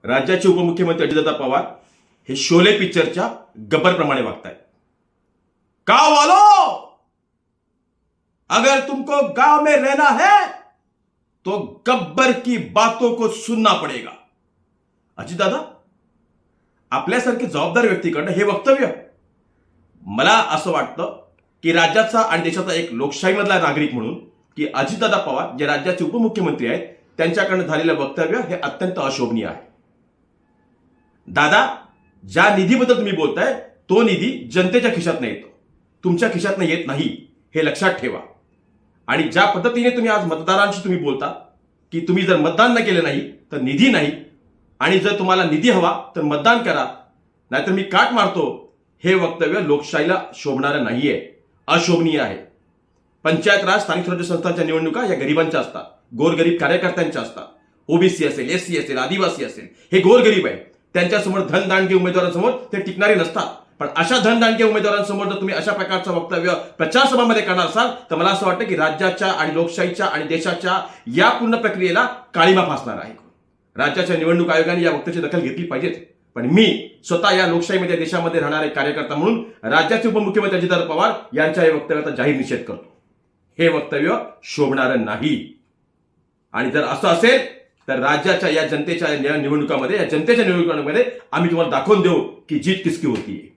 राज्याचे उपमुख्यमंत्री अजितदादा पवार हे शोले पिक्चरच्या गब्बरप्रमाणे वागतायत। गांव वालों, अगर तुमको गांव में रहना है तो गब्बर की बातों को सुनना पड़ेगा। अजितदादा, आपल्यासारखे जबाबदार व्यक्तीकडनं हे वक्तव्य, मला असं वाटतं की राज्याचा आणि देशाचा एक लोकशाहीमधला नागरिक म्हणून की अजितदादा पवार जे राज्याचे उपमुख्यमंत्री आहेत त्यांच्याकडनं झालेलं वक्तव्य हे अत्यंत अशोभनीय आहे। दादा, ज्या निधीबद्दल तुम्ही बोलताय तो निधी जनतेच्या खिशातनं येतो, तुमच्या खिशातनं येत नाही, हे लक्षात ठेवा। आणि ज्या पद्धतीने तुम्ही आज मतदारांशी तुम्ही बोलता की तुम्ही जर मतदान न केलं नाही तर निधी नाही, आणि जर तुम्हाला निधी हवा तर मतदान करा, नाहीतर मी काट मारतो, हे वक्तव्य लोकशाहीला शोभणारं नाहीये, अशोभनीय आहे। पंचायत राज स्थानिक स्वराज्य संस्थांच्या निवडणुका या गरिबांच्या असतात, गोरगरीब कार्यकर्त्यांच्या असतात। ओबीसी असेल, एससी असेल, आदिवासी असेल, हे गोरगरीब आहे, त्यांच्यासमोर धनदांडके उमेदवारांसमोर ते टिकणारे नसतात। पण अशा धनदांडके उमेदवारांसमोर जर तुम्ही अशा प्रकारचं वक्तव्य प्रचार सभामध्ये करणार असाल तर मला असं वाटतं की राज्याच्या आणि लोकशाहीच्या आणि देशाच्या या पूर्ण प्रक्रियेला काळीमा फासणार आहे। राज्याच्या निवडणूक आयोगाने या वक्तव्याची दखल घेतली पाहिजे। पण मी स्वतः या लोकशाहीमध्ये देशामध्ये राहणारे कार्यकर्ता म्हणून राज्याचे उपमुख्यमंत्री अजितदादा पवार यांच्या या वक्तव्याचा जाहीर निषेध करतो। हे वक्तव्य शोभणारं नाही, आणि जर असं असेल तर राज्याच्या या जनतेच्या निवडणुकामध्ये, या जनतेच्या निवडणुकांमध्ये आम्ही तुम्हाला दाखवून देऊ की जीत किसकी होती है।